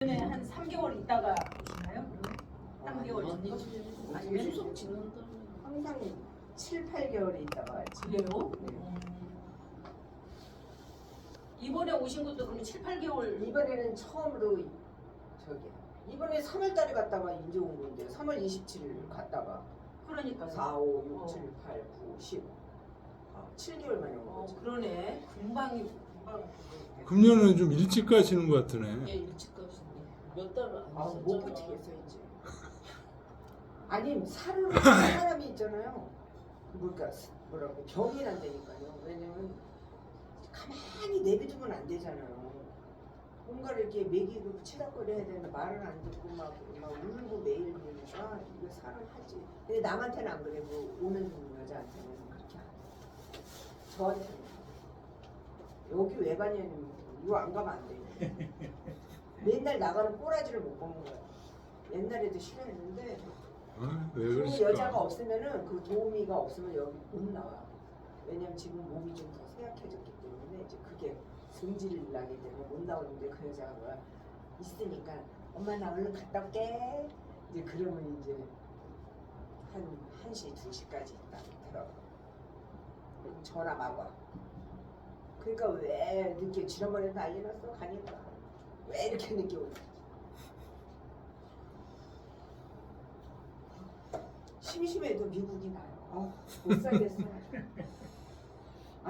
한 3개월 있다가 오시나요? 3개월 정도? 아니면 계속 짓는다. 항상 7, 8개월에 있다가 와야지. 그래요? 네. 이번에 오신 것도 그럼 7, 8개월 이번에는 처음으로 저기 이번에 3월달에 갔다가 이제 온 건데 3월 27일 갔다가 그러니까요. 4, 5, 6, 7, 8, 9, 10 7개월 만에 온 거지. 그러네. 금방. 금년은 좀 일찍 가시는 것 같으네. 예, 일찍 가시네. 몇 달 안 못 버티겠어 이제. 아니 살을 하는 사람이 있잖아요. 그러니까 뭐라고 병이 난다니까요. 왜냐면 가만히 내비두면 안 되잖아요. 뭔가를 이렇게 먹이고 치닫거려 해야 되는데 말을 안 듣고 막 울고 매일 그러니까 이거 살을 하지. 근데 남한테는 안 그래. 오는 여자한테는 그렇게 안 해. 저한테는 여기 왜 가냐면 이거 안 가면 안 돼. 맨날 나가는 꼬라지를 못 보는 거야. 옛날에도 싫어했는데 왜 그 그러실까? 여자가 없으면은 그 도우미가 없으면 여기 못 나와. 왜냐면 지금 몸이 좀 더 쇠약해졌기 때문에 이제 그게 승질 나기 때문에 못 나오는데 그 여자가 있으니까 엄마 나 얼른 갔다 올게. 이제 그러면 이제 한 1시, 2시까지 있다 들어가. 그리고 전화 막 와. 그러니까 왜 늦게 지난번에 난리 났어 가니까 왜 이렇게 늦게 오냐. 심심해도 미국이 나요. 못 살겠어.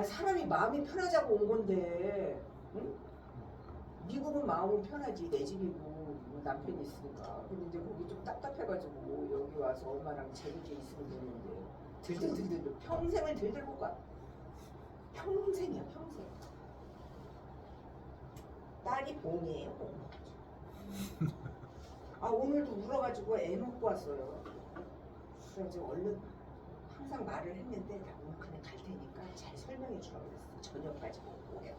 사람이 마음이 편하자고 온 건데, 응? 미국은 마음은 편하지. 내 집이고 남편이 있으니까. 근데 이제 거기 좀 답답해가지고 여기 와서 엄마랑 재밌게 있으면 되는데 들들들들 평생을 들들고 가. 평생이야 평생. 딸이 봉이에요 봉. 오늘도 울어가지고 애 놓고 왔어요. 그래서 얼른 항상 말을 했는데 나 오늘 그냥 갈 테니까 잘 설명해 주라고 그랬어. 저녁까지 못 오게.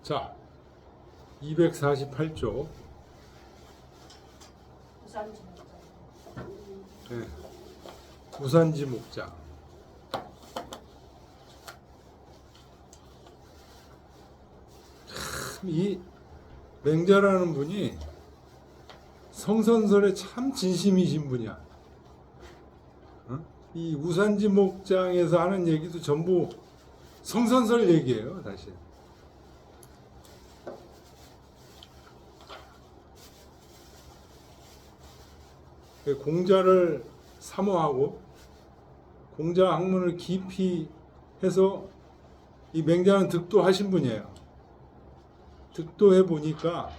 자, 248조. 우산지 네. 우산지 목장. 참, 이 맹자라는 분이 성선설에 참 진심이신 분이야. 어? 이 우산지 목장에서 하는 얘기도 전부 성선설 얘기예요, 사실. 공자를 사모하고 공자 학문을 깊이 해서 이 맹자는 득도하신 분이에요. 득도해 보니까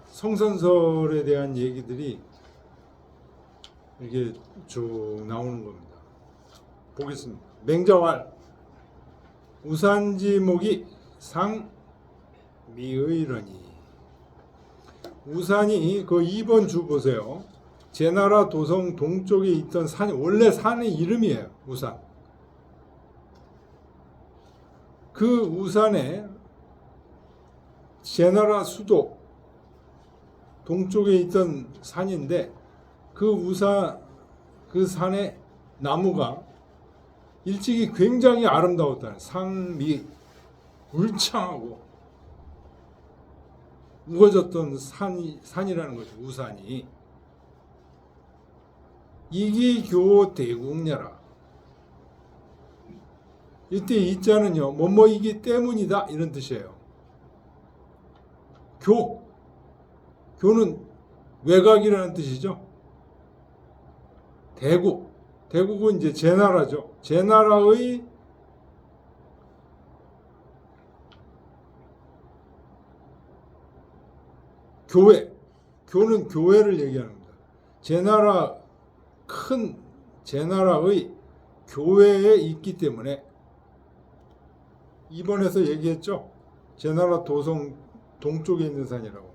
성선설에 대한 얘기들이 이게 쭉 나오는 겁니다. 보겠습니다. 맹자왈 우산지목이 상미의러니. 우산이 그 2번 주 보세요. 제나라 도성 동쪽에 있던 산이 원래 산의 이름이에요. 우산. 그 우산에 제나라 수도 동쪽에 있던 산인데 그 산의 나무가 일찍이 굉장히 아름다웠다는 상미 울창하고 우거졌던 산이라는 거죠. 우산이. 이기교 대국녀라. 이때 이자는요. 뭐뭐이기 때문이다 이런 뜻이에요. 교는 외곽이라는 뜻이죠. 대국은 이제 제나라죠. 제나라의 교는 교회를 얘기하는 겁니다. 큰 제나라의 교회에 있기 때문에 이번에서 얘기했죠. 제나라 도성 동쪽에 있는 산이라고.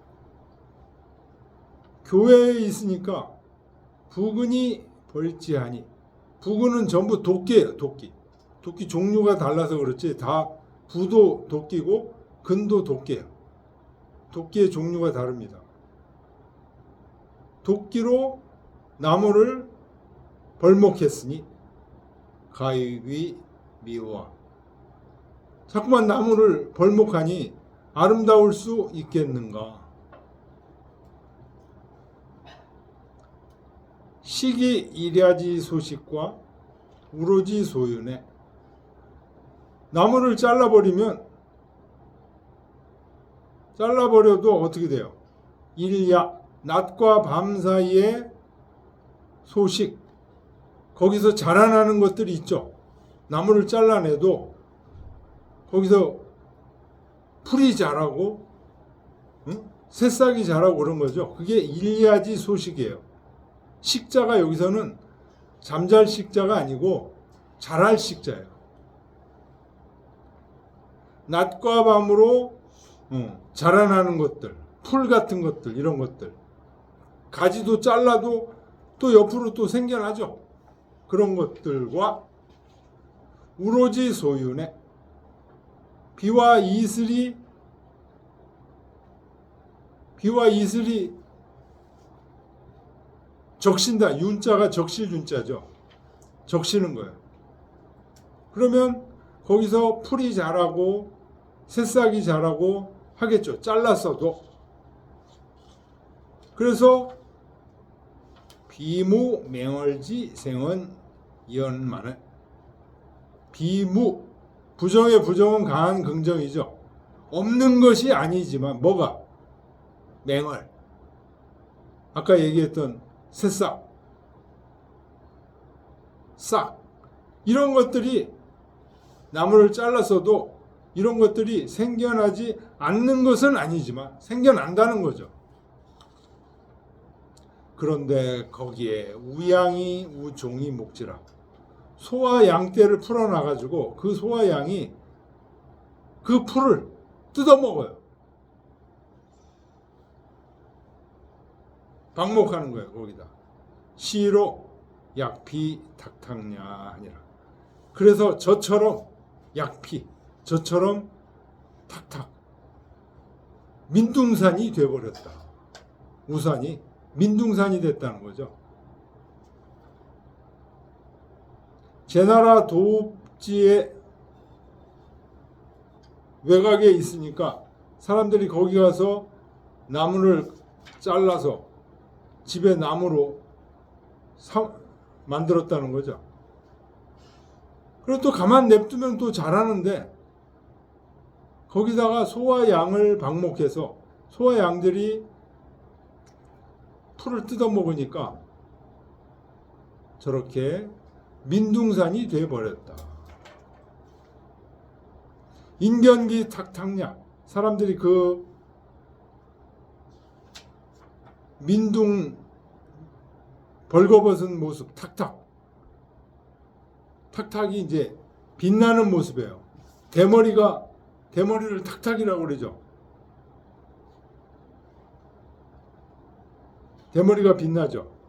교회에 있으니까 부근이 벌지하니. 부근은 전부 도끼예요. 도끼 종류가 달라서 그렇지 다 부도 도끼고 근도 도끼예요. 도끼의 종류가 다릅니다. 도끼로 나무를 벌목했으니 가익의 미화. 자꾸만 나무를 벌목하니 아름다울 수 있겠는가? 시기 일야지 소식과 우로지 소윤에. 나무를 잘라버려도 어떻게 돼요? 일야, 낮과 밤 사이에 소식, 거기서 자라나는 것들이 있죠. 나무를 잘라내도 거기서 풀이 자라고, 새싹이 자라고 그런 거죠. 그게 일야지 소식이에요. 식자가 여기서는 잠잘 식자가 아니고 자랄 식자예요. 낮과 밤으로 자라나는 것들, 풀 같은 것들, 이런 것들. 가지도 잘라도 또 옆으로 또 생겨나죠. 그런 것들과 우로지 소윤에. 비와 이슬이 적신다. 윤자가 적실 윤자죠. 적시는 거예요. 그러면 거기서 풀이 자라고 새싹이 자라고 하겠죠. 잘랐어도. 그래서 비무 맹얼지 생은 연만은. 비무, 부정의 부정은 강한 긍정이죠. 없는 것이 아니지만 뭐가? 맹얼. 아까 얘기했던 새싹, 싹, 이런 것들이 나무를 잘랐어도 이런 것들이 생겨나지 않는 것은 아니지만 생겨난다는 거죠. 그런데 거기에 우양이 우종이 목지라. 소와 양떼를 풀어놔가지고 그 소와 양이 그 풀을 뜯어먹어요. 방목하는 거예요. 거기다. 시로 약피 탁탁냐 하니라. 그래서 저처럼 약피, 저처럼 탁탁 민둥산이 돼버렸다. 우산이 민둥산이 됐다는 거죠. 제나라 도읍지에 외곽에 있으니까 사람들이 거기 가서 나무를 잘라서 집에 나무로 만들었다는 거죠. 그리고 또 가만 냅두면 또 자라는데 거기다가 소와 양을 방목해서 소와 양들이 풀을 뜯어먹으니까 저렇게 민둥산이 돼버렸다. 인견기 탁탁냐. 사람들이 그 민둥 벌거벗은 모습, 탁탁. 탁탁이 이제 빛나는 모습이에요. 대머리를 탁탁이라고 그러죠. 대머리가 빛나죠.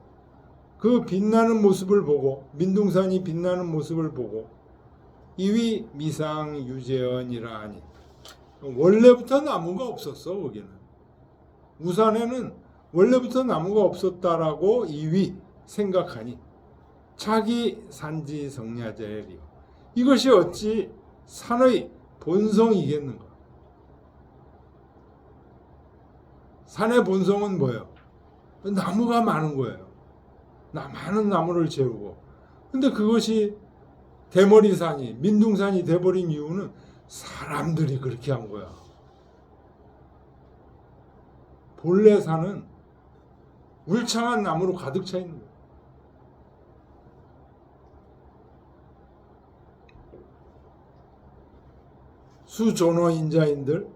그 빛나는 모습을 보고, 민둥산이 빛나는 모습을 보고, 이위 미상 유재언이라 하니. 원래부터 나무가 없었어. 거기는 우산에는 원래부터 나무가 없었다라고 이위 생각하니 차기 산지 성야제리요. 이것이 어찌 산의 본성이겠는가? 산의 본성은 뭐예요? 나무가 많은 거예요. 많은 나무를 재우고. 근데 그것이 대머리산이, 민둥산이 돼버린 이유는 사람들이 그렇게 한 거야. 본래 산은 울창한 나무로 가득 차 있는 거야. 수존어인자인들,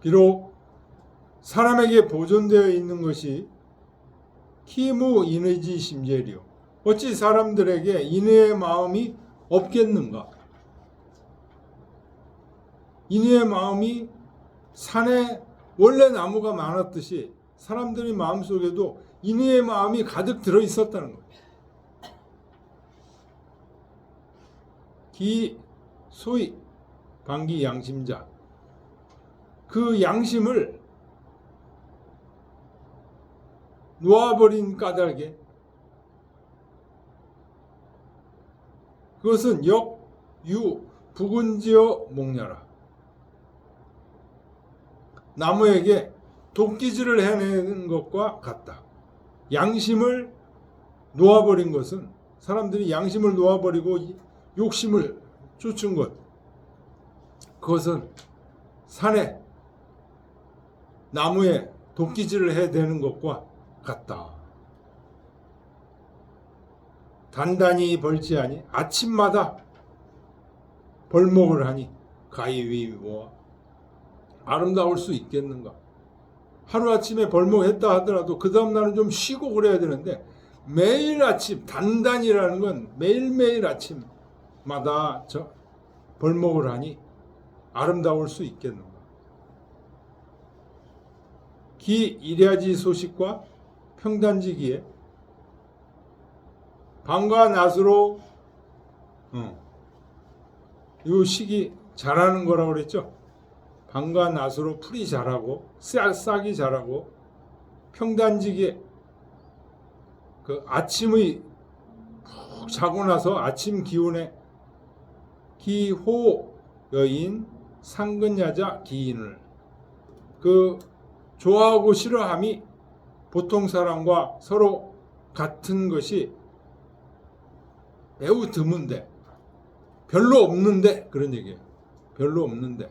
비록 사람에게 보존되어 있는 것이 키무 인의지 심재리요. 어찌 사람들에게 인의의 마음이 없겠는가? 인의의 마음이 산에 원래 나무가 많았듯이 사람들의 마음속에도 인의의 마음이 가득 들어 있었다는 거예요. 기 소위 방기 양심자, 그 양심을 놓아버린 까닭에 그것은 역, 유, 부근지어 목냐라. 나무에게 도끼질을 해내는 것과 같다. 양심을 놓아버린 것은 사람들이 양심을 놓아버리고 욕심을 쫓은 것, 그것은 산에 나무에 도끼질을 해대는 것과 같다. 단단히 벌지하니 아침마다 벌목을 하니 가위위와 아름다울 수 있겠는가? 하루아침에 벌목했다 하더라도 그 다음날은 좀 쉬고 그래야 되는데 매일 아침, 단단이라는 건 매일매일 아침마다 벌목을 하니 아름다울 수 있겠는가? 기 이랴지 소식과 평단지기에 밤과 낮으로 이 시기 자라는 거라고 그랬죠. 밤과 낮으로 풀이 자라고 싹이 자라고 평단지기에 그 아침의 푹 자고 나서 아침 기운에 기호 여인 상근야자 기인을 그 좋아하고 싫어함이 보통 사람과 서로 같은 것이 매우 드문데 별로 없는데 그런 얘기예요. 별로 없는데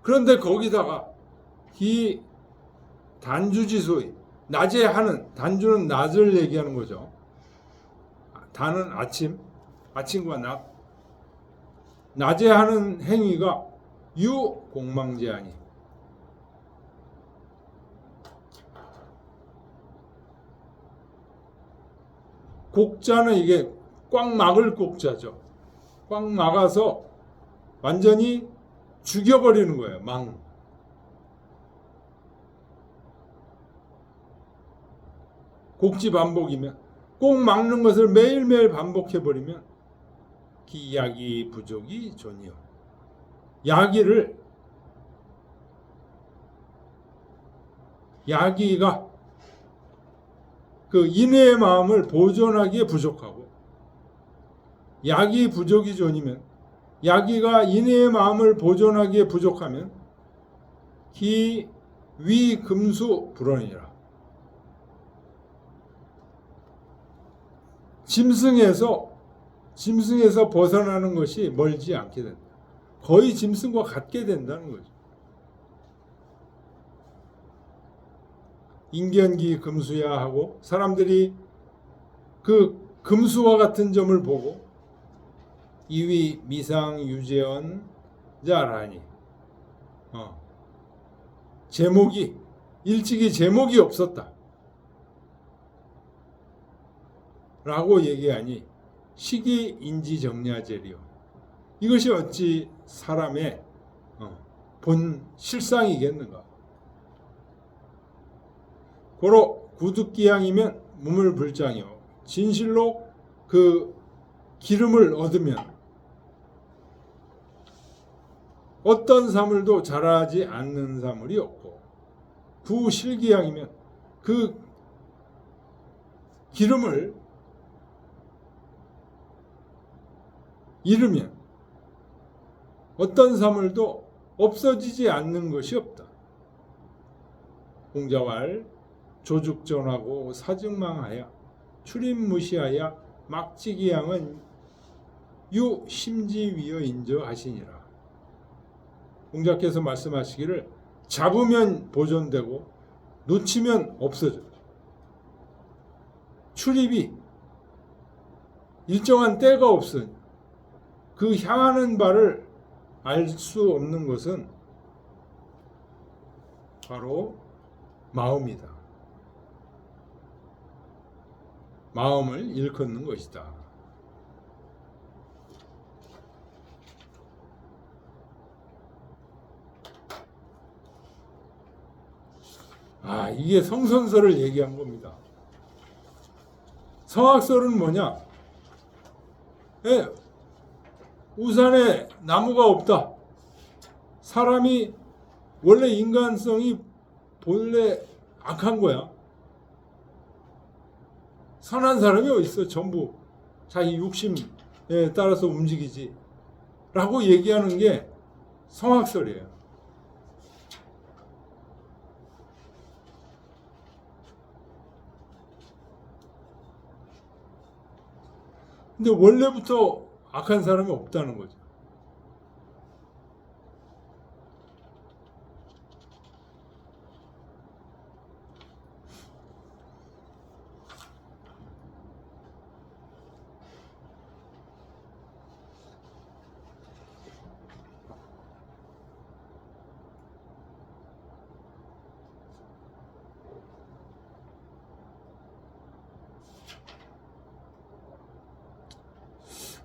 그런데 거기다가 이 단주지소의 낮에 하는 단주는 낮을 얘기하는 거죠. 단은 아침, 아침과 낮. 낮에 하는 행위가 유공망제하니 곡자는 이게 꽉 막을 곡자죠. 꽉 막아서 완전히 죽여버리는 거예요. 곡지 반복이면 꼭 막는 것을 매일매일 반복해버리면 기야기 부족이 존이요. 야기가 그 인애의 마음을 보존하기에 부족하고 야기 부족이 존이면 야기가 인애의 마음을 보존하기에 부족하면 기 위금수 불언이라. 짐승에서 벗어나는 것이 멀지 않게 된다. 거의 짐승과 같게 된다는 거죠. 인견기 금수야 하고 사람들이 그 금수와 같은 점을 보고 이위 미상 유재언 자라니 제목이 일찍이 제목이 없었다 라고 얘기하니 시기 인지 정야제리요. 이것이 어찌 사람의 본 실상이겠는가? 고로 구득기양이면 무물불장이요. 진실로 그 기름을 얻으면 어떤 사물도 자라지 않는 사물이 없고 구실기양이면 그 기름을 잃으면 어떤 사물도 없어지지 않는 것이 없다. 공자왈 조죽전하고 사증망하여 출입무시하여 막지기양은 유 심지위여 인저하시니라. 공자께서 말씀하시기를 잡으면 보존되고 놓치면 없어져. 출입이 일정한 때가 없으니 그 향하는 바를 알 수 없는 것은 바로 마음이다. 마음을 일컫는 것이다. 이게 성선설을 얘기한 겁니다. 성악설은 뭐냐? 우산에 나무가 없다. 사람이 원래 인간성이 본래 악한 거야. 선한 사람이 어디 있어? 전부 자기 욕심에 따라서 움직이지. 라고 얘기하는 게 성악설이에요. 근데 원래부터 악한 사람이 없다는 거죠.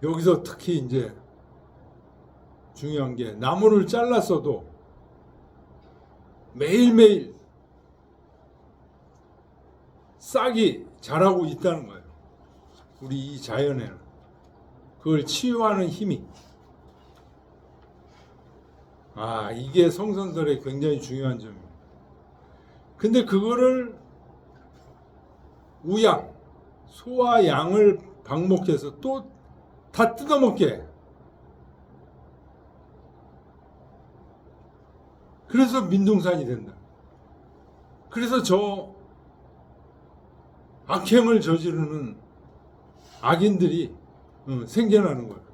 여기서 특히 이제 중요한 게 나무를 잘랐어도 매일매일 싹이 자라고 있다는 거예요. 우리 이 자연에는. 그걸 치유하는 힘이. 이게 성선설의 굉장히 중요한 점입니다. 근데 그거를 우양, 소와 양을 방목해서 또 다 뜯어먹게. 그래서 민둥산이 된다. 그래서 저 악행을 저지르는 악인들이 생겨나는 거예요.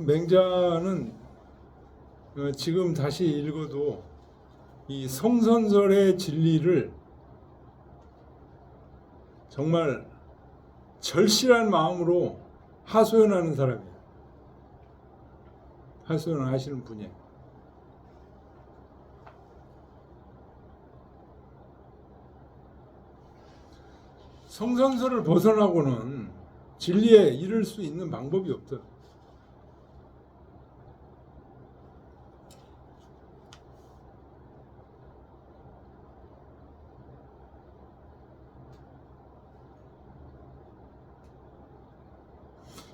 맹자는 지금 다시 읽어도 이 성선설의 진리를 정말 절실한 마음으로 하소연하는 사람이에요. 하소연을 하시는 분이에요. 성선설을 벗어나고는 진리에 이를 수 있는 방법이 없다.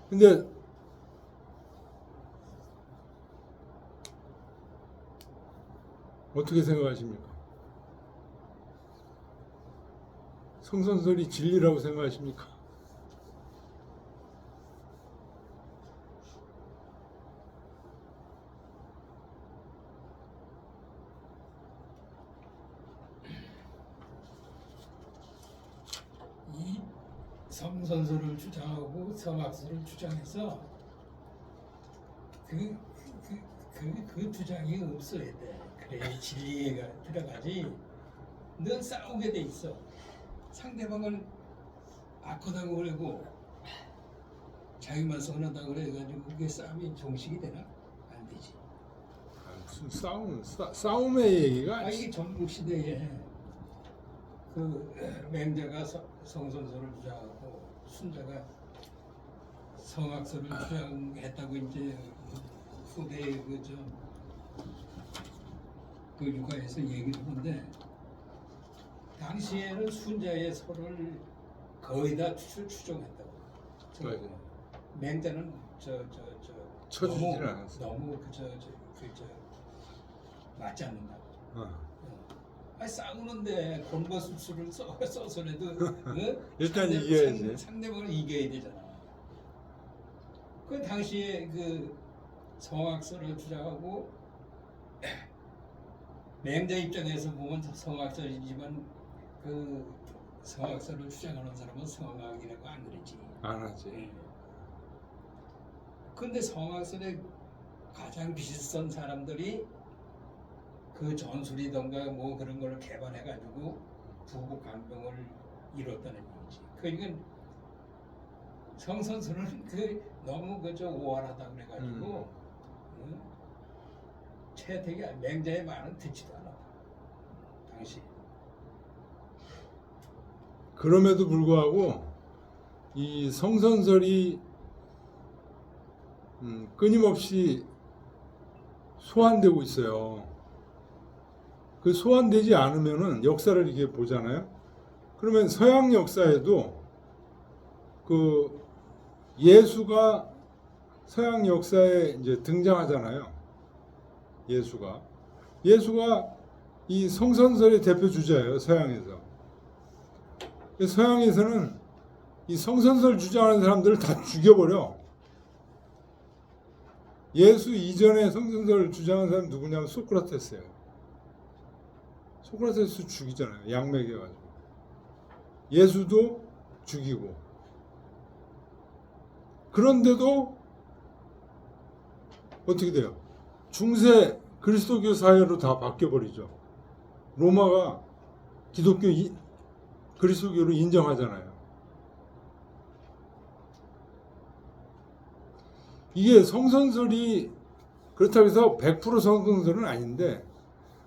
근데 어떻게 생각하십니까? 성선설이 진리라고 생각하십니까? 이 성선설을 주장하고 성악설을 주장해서 그 주장이 없어야 돼. 그래야 진리가 들어가지. 넌 싸우게 돼 있어. 상대방을 악하다고 그러고 자기만 선하다고 그래가지고 그게 싸움이 종식이 되나? 안 되지. 무슨 싸움의 얘기가 이게 전국 시대에 그 맹자가 성선설을 주장하고 순자가 성악설을 주장했다고 이제 후대에 그 육가에서 얘기를 하는데 당시에는 순자의 설을 거의 다 추종했다고. 맞아요. 맹자는 쳐주질 않았어. 너무 맞지 않는다고. 싸우는데 곤거술수를 써서라도 일단 이겨야지. 상대방을 이겨야 되잖아. 그 당시에 그 성악설을 주장하고 맹자 입장에서 보면 성악설이지만 그 성악설을 주장하는 사람은 성악이라고 안 그랬지. 안 하지. 근데 성악설에 가장 비슷한 사람들이 그 전술이던가 뭐 그런 걸 개발해가지고 부부 간병을 이뤘다는 얘기지. 그러니까 성선설은 너무 오한하다 그래가지고 채택이 맹자의 말은 듣지도 않아. 당시. 그럼에도 불구하고 이 성선설이 끊임없이 소환되고 있어요. 그 소환되지 않으면은 역사를 이렇게 보잖아요. 그러면 서양 역사에도 그 예수가 서양 역사에 이제 등장하잖아요. 예수가 이 성선설의 대표 주자예요. 서양에서. 서양에서는 이 성선설 주장하는 사람들을 다 죽여버려. 예수 이전에 성선설 주장하는 사람 누구냐면 소크라테스예요. 소크라테스 죽이잖아요. 양 먹여가지고. 예수도 죽이고. 그런데도 어떻게 돼요? 중세 그리스도교 사회로 다 바뀌어버리죠. 로마가 기독교 그리스도교를 인정하잖아요. 이게 성선설이 그렇다고 해서 100% 성선설은 아닌데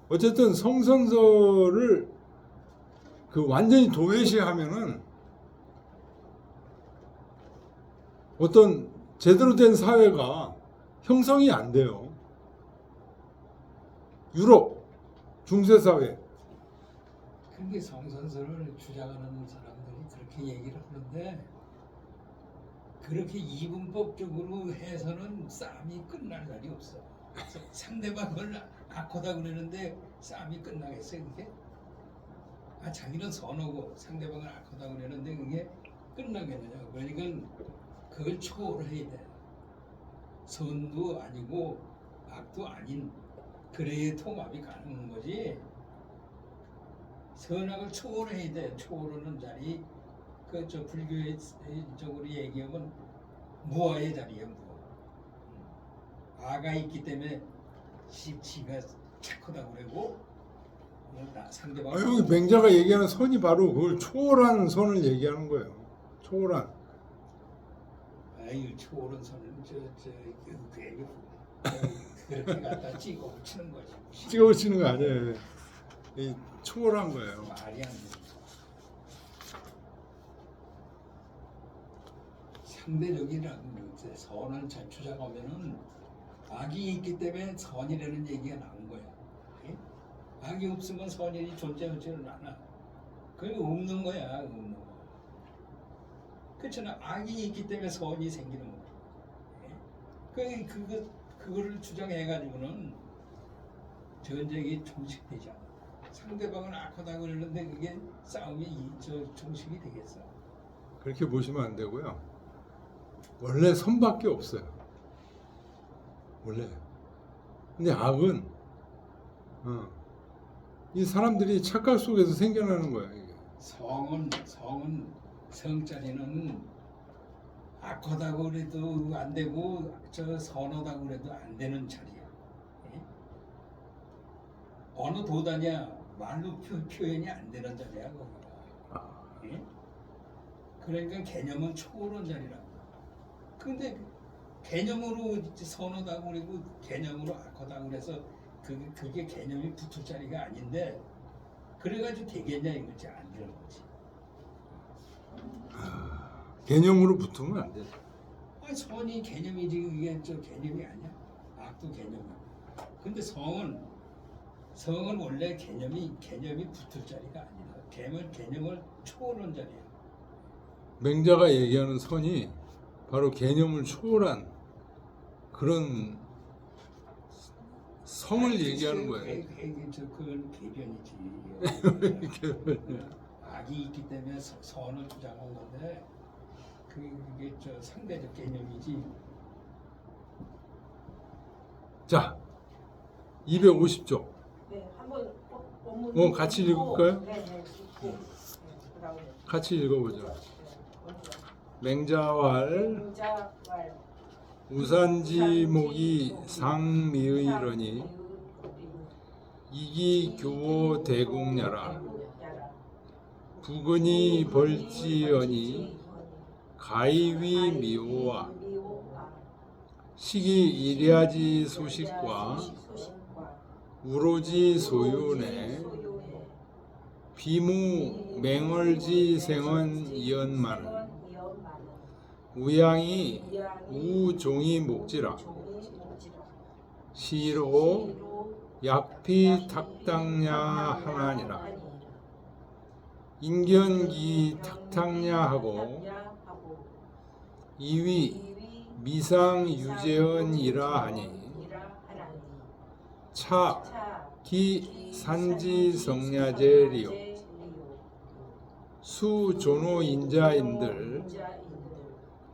어쨌든 성선설을 그 완전히 도외시하면은 어떤 제대로 된 사회가 형성이 안 돼요. 유럽 중세사회. 그게 성선설을 주장하는 사람들이 그렇게 얘기를 하는데 그렇게 이분법적으로 해서는 싸움이 끝날 날이 없어. 상대방을 악하다 그러는데 싸움이 끝나겠어요 그게? 자기는 선하고 상대방을 악하다 그러는데 그게 끝나겠느냐? 그러니까 그걸 초월해야 돼. 선도 아니고 악도 아닌 그래야 통합이 가능한 거지. 선악을 초월해야 돼. 초월하는 자리 저 불교적으로 얘기하면 무아의 자리야. 무아. 아가 있기 때문에 지가 착하다고 그러고 상대방. 여기 맹자가 얘기하는 선이 바로 그걸 초월한 선을 얘기하는 거예요. 초월한. 아유 초월한 선은 괜히 그렇게 갖다 찍어 붙이는 거지. 찍어 붙이는 거 아니에요. 이 초월한 거예요. 말이 안 돼. 상대적이라고 선을 잘 주장하면은 악이 있기 때문에 선이라는 얘기가 나온 거야. 예? 악이 없으면 선이 존재하지는 않아. 그게 없는 거야, 없는 거. 그렇잖아. 악이 있기 때문에 선이 생기는 거야. 예? 그거를 주장해가지고는 전쟁이 종식되지 않아. 상대방은 악하다고 그러는데 그게 싸움이 종식이 되겠어. 그렇게 보시면 안 되고요. 원래 선밖에 없어요. 원래. 근데 악은 이 사람들이 착각 속에서 생겨나는 거야. 이게. 성은 성자리는 악하다고 그래도 안 되고 선하다고 그래도 안 되는 자리야. 예? 어느 도단이야 말로 표현이 안 되는 자리야 거기가. 예? 그러니까 개념은 초월한 자리라고. 근데 개념으로 선하다고 그러고 개념으로 악하다고 그래서 그게 개념이 붙을 자리가 아닌데 그래가지고 되겠냐 이거지. 안 되는 거지. 개념으로 붙으면 안 돼. 선이 개념이지 그게 개념이 아니야. 악도 개념이야. 근데 성은 원래 개념이 붙을 자리가 아니다. 개념을 초월한 자리야. 맹자가 얘기하는 선이 바로 개념을 초월한 그런 성을 얘기하는 거예요. 그건 개변이지. 악이 있기 때문에 선을 주장한 건데 그게 상대적 개념이지. 자, 250쪽. 네, 한번 원문 같이 읽을까요? 네, 읽고 그다음에 같이 읽어보죠. 네, 맹자왈 맹자왈 우산지목이 상미의러니 이기교호 대공야라 부근이 벌지어니 가이위 미호와 시기 이랴지 소식과 우로지 소윤에 비무 맹얼지 생언 이언만 우양이 우종이 목지라 시로 약피 탁당냐 하나니라. 인견기 탁탁냐 하고 이위 미상 유재언이라 하니 차 기 산지 성야제리요 수 조노 인자인들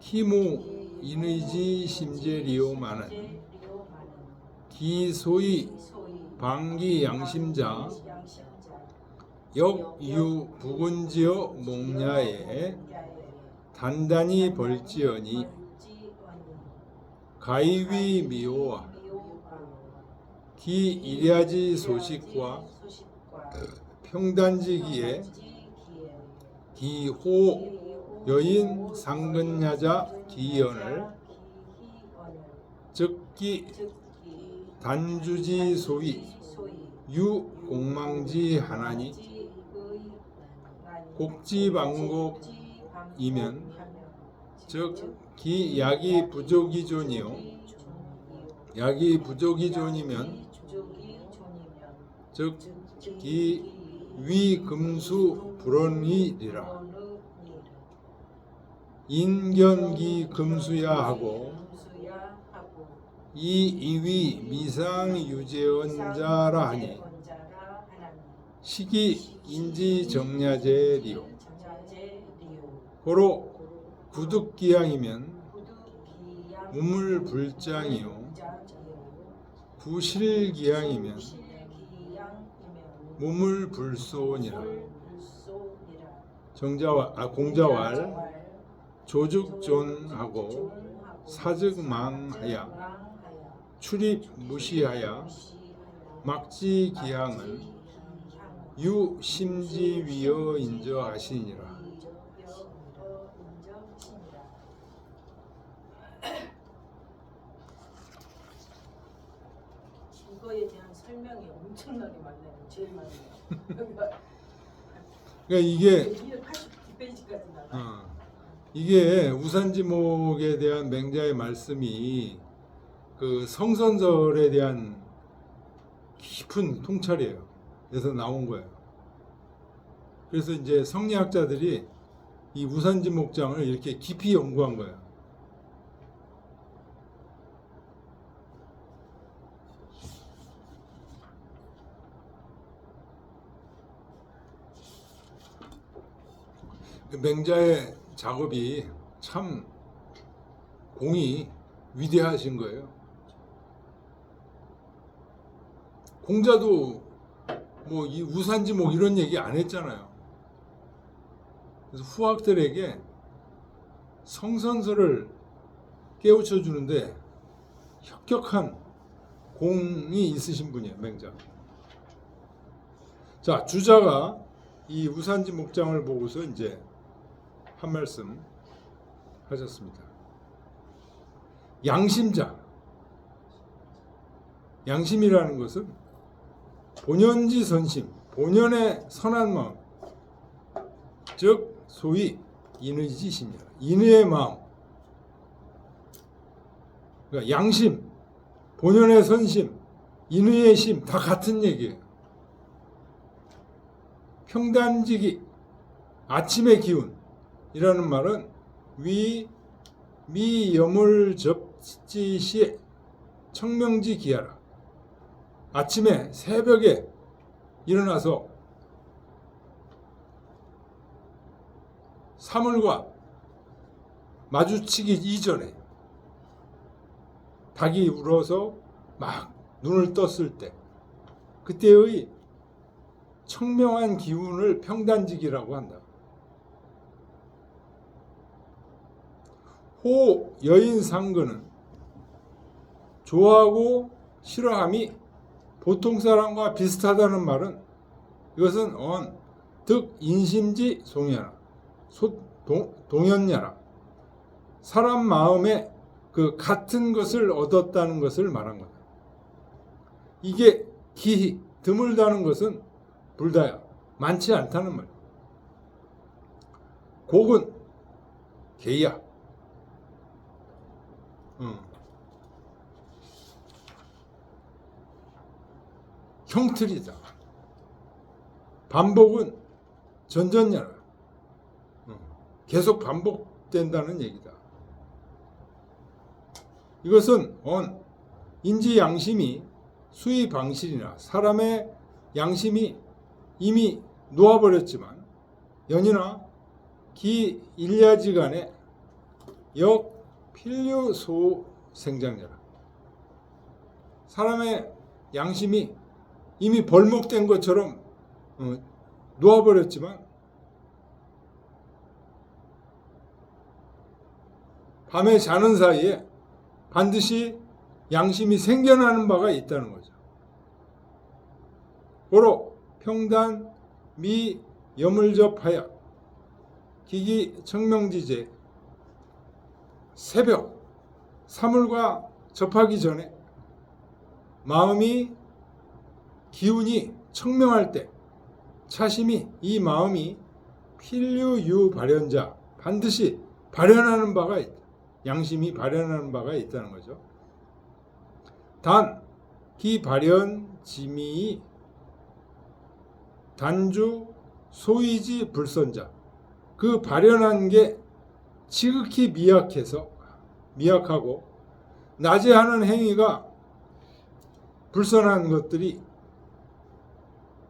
키무 인의지 심제리요마는 기 소위 방기 양심자 역유 부군지어 몽야에 단단히 벌지어니 가이위 미호와 기 이랴지 소식과 평단지기에 기호 여인 상근야자 기연을 즉기 단주지 소위 유 공망지 하나니 곡지방곡이면 즉 기 약이 부족이존이요 약이 부족이존이면 즉 기 위금수 불언이리라. 인견기 금수야 하고 이 이위 미상 유재원자라 하니 시기 인지 정야제리요 고로 구득기양이면 우물불장이요 구실기양이면 무물불소니라. 공자왈 조죽존하고 사즉망하야 출입 무시하야 막지기양은 유심지위여 인저하시니라. 이거에 대한 설명이 엄청나게 많네요. 제일 많네요. 그러니까 이게 289페이지까지 나가. 이게 우산지목에 대한 맹자의 말씀이 그 성선설에 대한 깊은 통찰이에요. 그래서 나온 거예요. 그래서 이제 성리학자들이 이 우산지목장을 이렇게 깊이 연구한 거예요. 맹자의 작업이 참 공이 위대하신 거예요. 공자도 뭐 이 우산지목 이런 얘기 안 했잖아요. 그래서 후학들에게 성선설을 깨우쳐 주는데 혁혁한 공이 있으신 분이에요, 맹자. 자, 주자가 이 우산지목장을 보고서 이제 한 말씀 하셨습니다. 양심자. 양심이라는 것은 본연지 선심, 본연의 선한 마음, 즉 소위 인의지 심이라. 인의의 마음. 그러니까 양심, 본연의 선심, 인의의 심 다 같은 얘기예요. 평단지기, 아침의 기운이라는 말은 미염을 접지시 청명지 기하라. 아침에 새벽에 일어나서 사물과 마주치기 이전에 닭이 울어서 막 눈을 떴을 때 그때의 청명한 기운을 평단지기라고 한다. 호 여인 상근은 좋아하고 싫어함이 보통 사람과 비슷하다는 말은 이것은 득 인심지 송야라 동연야라 사람 마음에 그 같은 것을 얻었다는 것을 말한 거다. 이게 기히 드물다는 것은 불다야 많지 않다는 말. 곡은 개야. 형틀이다. 반복은 전전야라. 계속 반복된다는 얘기다. 이것은 인지 양심이 수의 방실이나 사람의 양심이 이미 놓아버렸지만 연이나 기 일야지간에 역 필류소 생장자라. 사람의 양심이 이미 벌목된 것처럼 놓아버렸지만 밤에 자는 사이에 반드시 양심이 생겨나는 바가 있다는 거죠. 고로 평단 미 여물접하야 기기 청명지제 새벽 사물과 접하기 전에 마음이 기운이 청명할 때 차심이 이 마음이 필류유 발현자 반드시 발현하는 바가 있다. 양심이 발현하는 바가 있다는 거죠. 단 기 발현 지미 단주 소이지 불선자 그 발현한 게 지극히 미약하고 낮에 하는 행위가 불선한 것들이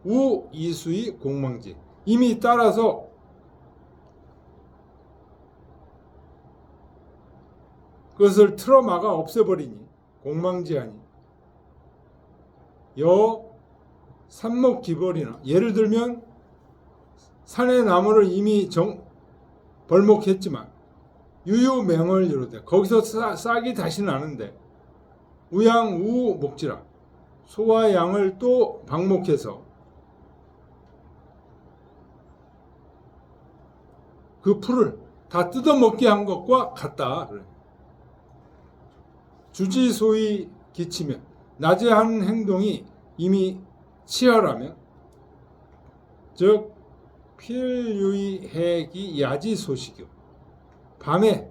우이수의 공망지 이미 따라서 그것을 틀어막아 없애버리니 공망지하니 산목기벌이나 예를 들면 산의 나무를 이미 벌목했지만 유유맹을 이루되 거기서 싹이 다시 나는데 우양우 목지라 소와 양을 또 방목해서 그 풀을 다 뜯어먹게 한 것과 같다. 주지소위 기치면 낮에 하는 행동이 이미 치열하면 즉 필유의 핵이 야지 소식이요 밤에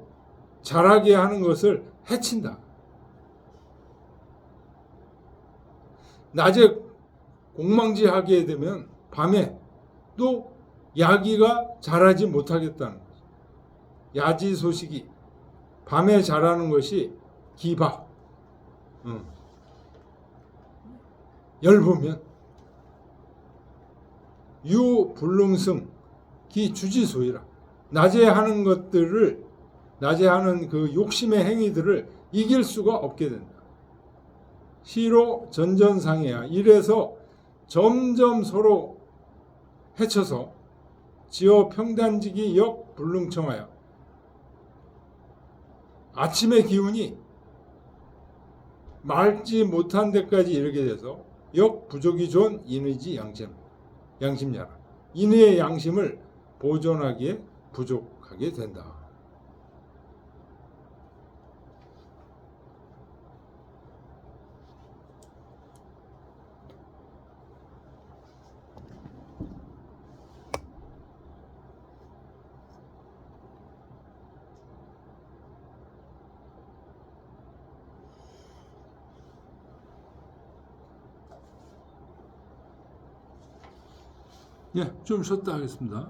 자라게 하는 것을 해친다. 낮에 공망지하게 되면 밤에 또 야기가 자라지 못하겠다는 거죠. 야지 소식이 밤에 자라는 것이 기바 열보면 유불능승 기 주지소이라 낮에 하는 것들을 낮에 하는 그 욕심의 행위들을 이길 수가 없게 된다. 시로 전전상해야 이래서 점점 서로 해쳐서 지어 평단지기 역 불능청하여 아침의 기운이 맑지 못한 데까지 이르게 돼서 역 부족이 좋은 인의지 양심야라. 인의의 양심을 보존하기에 부족하게 된다. 좀 쉬었다 하겠습니다.